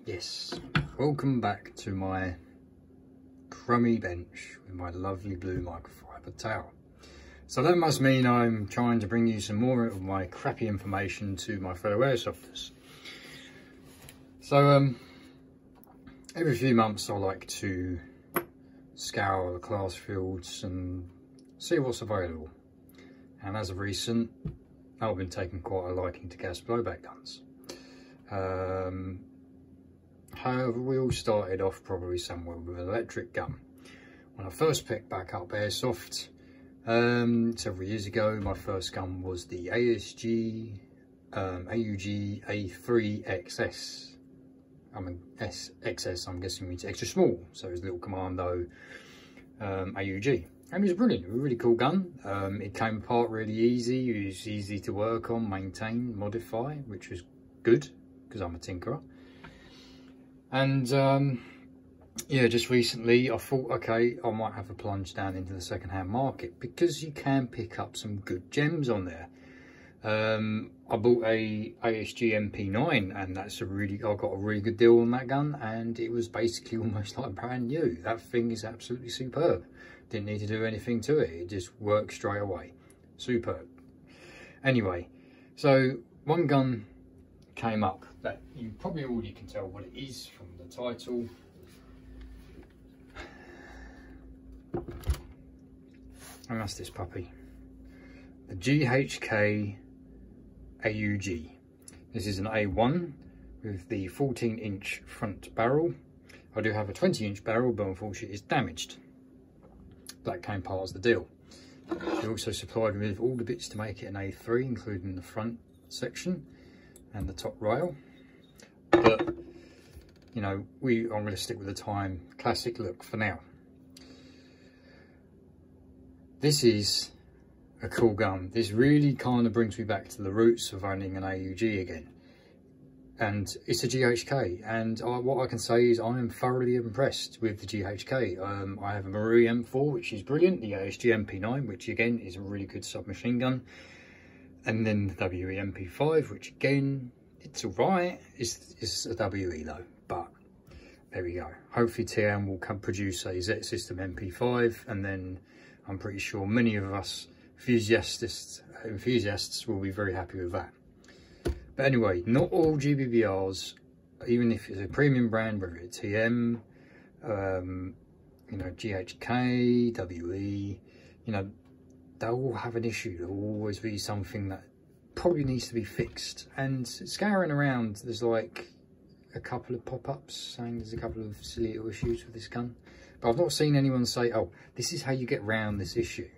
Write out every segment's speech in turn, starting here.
Yes, welcome back to my crummy bench with my lovely blue microfiber towel. So that must mean I'm trying to bring you some more of my crappy information to my fellow airsofters. So every few months I like to scour the class fields and see what's available. And as of recent, I've been taking quite a liking to gas blowback guns. However, we all started off probably somewhere with an electric gun. When I first picked back up airsoft several years ago, my first gun was the AUG A3XS. I mean XS, I'm guessing means extra small, so it was a little commando AUG. And it was brilliant, it was a really cool gun. It came apart really easy, it was easy to work on, maintain, modify, which was good, because I'm a tinkerer. And yeah, just recently I thought, okay, I might have a plunge down into the second-hand market, because you can pick up some good gems on there. I bought a ASG MP9, and I got a really good deal on that gun, and it was basically almost like brand new. That thing is absolutely superb. Didn't need to do anything to it, it just worked straight away. Superb. Anyway, so one gun came up that you probably already can tell what it is from the title. And that's this puppy, the Ghk Aug. This is an A1 with the 14-inch front barrel. I do have a 20-inch barrel, but unfortunately it's damaged. That came part of the deal. They also supplied me with all the bits to make it an A3, including the front section and the top rail. But you know, I'm going to stick with the time classic look for now. This is a cool gun. This really kind of brings me back to the roots of owning an AUG again. And it's a GHK, and what I can say is I am thoroughly impressed with the GHK. I have a Marie M4, which is brilliant, the ASG MP9, which again is a really good submachine gun, and then the WE MP5, which again, it's alright, it's a WE though, but there we go. Hopefully TM will produce a Z System MP5, and then I'm pretty sure many of us enthusiasts will be very happy with that. But anyway, not all GBBRs, even if it's a premium brand, whether it's TM, you know, GHK, WE, you know, they'll all have an issue. There'll always be something that probably needs to be fixed. And scouring around, there's like a couple of pop-ups saying there's a couple of silly little issues with this gun. But I've not seen anyone say, oh, this is how you get round this issue.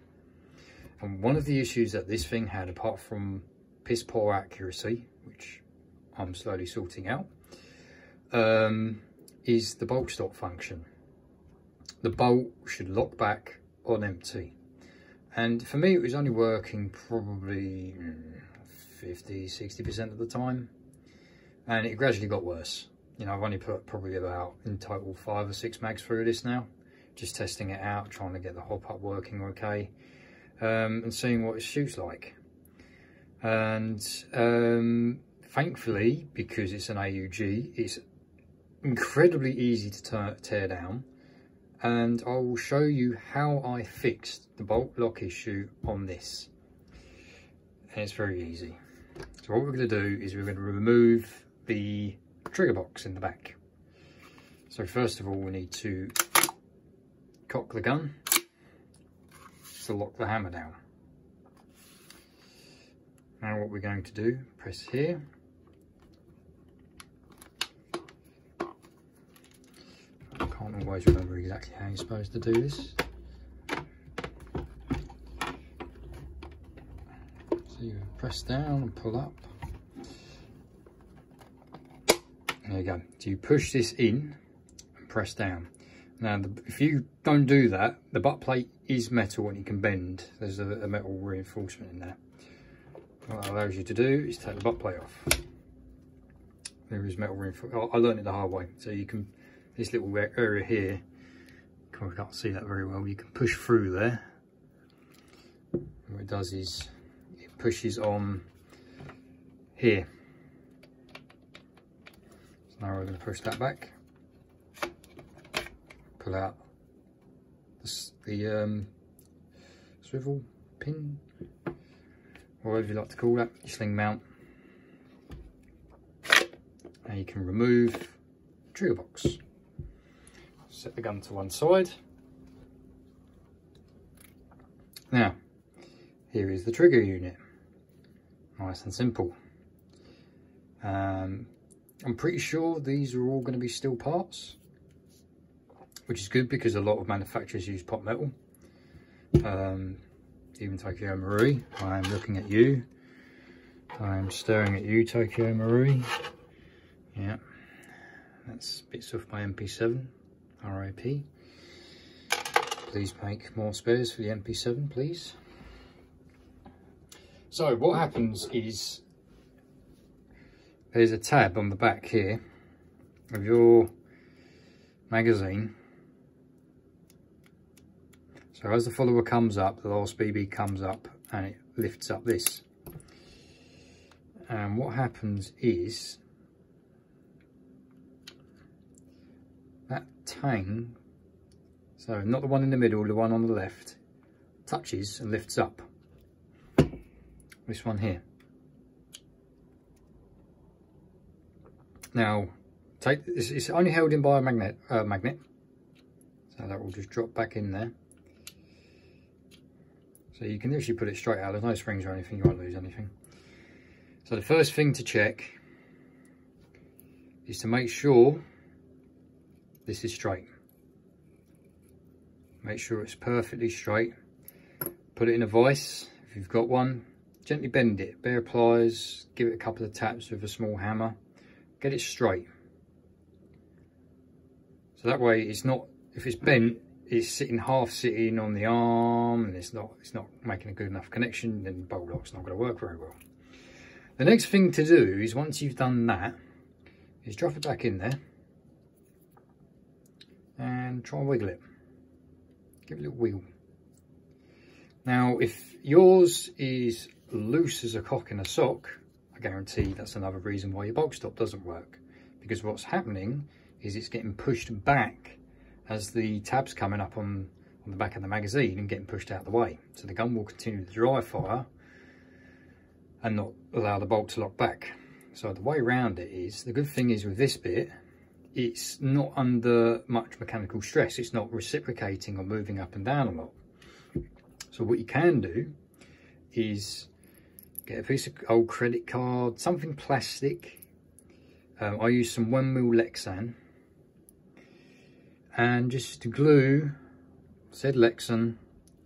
And one of the issues that this thing had, apart from piss poor accuracy, which I'm slowly sorting out, is the bolt stop function. The bolt should lock back on empty. And for me, it was only working probably 50–60% of the time. And it gradually got worse. You know, I've only put probably about in total 5 or 6 mags through this now. Just testing it out, trying to get the hop up working okay. And seeing what it shoots like. And thankfully, because it's an AUG, it's incredibly easy to tear down, and I will show you how I fixed the bolt lock issue on this, and it's very easy. So what we're going to do is we're going to remove the trigger box in the back. So first of all, we need to cock the gun to lock the hammer down. Now what we're going to do, press here. I can't always remember exactly how you're supposed to do this. So you press down and pull up. There you go. So you push this in and press down. Now if you don't do that, the butt plate is metal and it can bend. There's a metal reinforcement in there. What that allows you to do is take the butt plate off. There is metal reinforcement. I learned it the hard way. So you can, this little area here, I can't see that very well, you can push through there. And what it does is it pushes on here. So now we're going to push that back, pull out the swivel pin, or whatever you like to call that, your sling mount. Now you can remove the trigger box. Set the gun to one side. Now, here is the trigger unit. Nice and simple. I'm pretty sure these are all going to be steel parts, which is good because a lot of manufacturers use pot metal. Even Tokyo Marui, I am looking at you. I am staring at you, Tokyo Marui. Yeah, that's bits off my MP7, RIP. Please make more spares for the MP7, please. So what happens is, there's a tab on the back here of your magazine. So as the follower comes up, the last BB comes up and it lifts up this. And what happens is, that tang, so not the one in the middle, the one on the left, touches and lifts up. This one here. Now, take this, it's only held in by a magnet, so that will just drop back in there. So you can literally put it straight out, there's no springs or anything, you won't lose anything. So the first thing to check is to make sure this is straight. Make sure it's perfectly straight. Put it in a vise, if you've got one. Gently bend it, bare pliers, give it a couple of taps with a small hammer. Get it straight. So that way it's not, if it's bent, it's sitting half sitting on the arm and it's not making a good enough connection, then the bolt lock's not going to work very well. The next thing to do is, once you've done that, is drop it back in there and try and wiggle it. Give it a little wiggle. Now, if yours is loose as a cock in a sock, I guarantee that's another reason why your bolt stop doesn't work. Because what's happening is it's getting pushed back as the tab's coming up on the back of the magazine and getting pushed out of the way. So the gun will continue to dry fire and not allow the bolt to lock back. So the way around it is, the good thing is with this bit, it's not under much mechanical stress. It's not reciprocating or moving up and down a lot. So what you can do is get a piece of old credit card, something plastic. I use some 1mm Lexan, and just to glue said Lexan,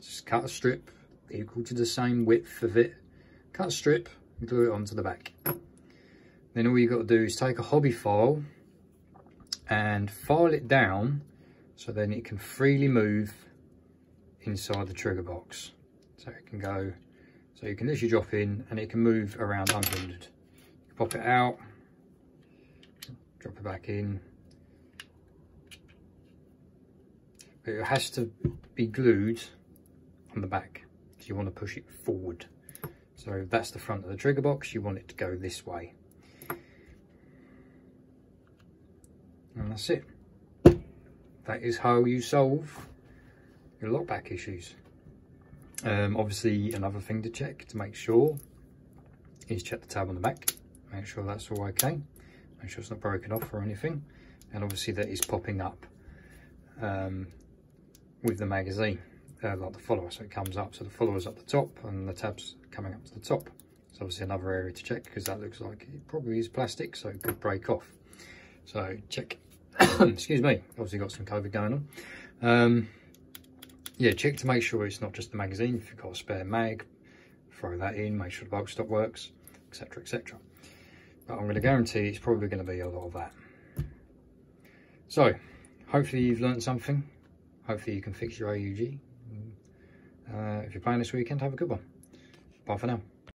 just cut a strip equal to the same width of it. Cut a strip and glue it onto the back. Then all you've got to do is take a hobby file and file it down so then it can freely move inside the trigger box. So it can go, so you can literally drop in and it can move around unhindered. You pop it out, drop it back in. But it has to be glued on the back, so you want to push it forward. So that's the front of the trigger box, you want it to go this way. And that's it. That is how you solve your lockback issues. Obviously another thing to check to make sure is check the tab on the back, make sure that's all okay, make sure it's not broken off or anything, and obviously that is popping up with the magazine, like the follower, so it comes up, so the follower's up the top and the tab's coming up to the top. So obviously another area to check, because that looks like it probably is plastic, so it could break off. So check. Excuse me, obviously got some COVID going on. Yeah, check to make sure it's not just the magazine. If you've got a spare mag, throw that in, make sure the bolt stop works, etc, etc. But I'm going to guarantee it's probably going to be a lot of that. So hopefully you've learned something. Hopefully you can fix your AUG. If you're playing this weekend, have a good one. Bye for now.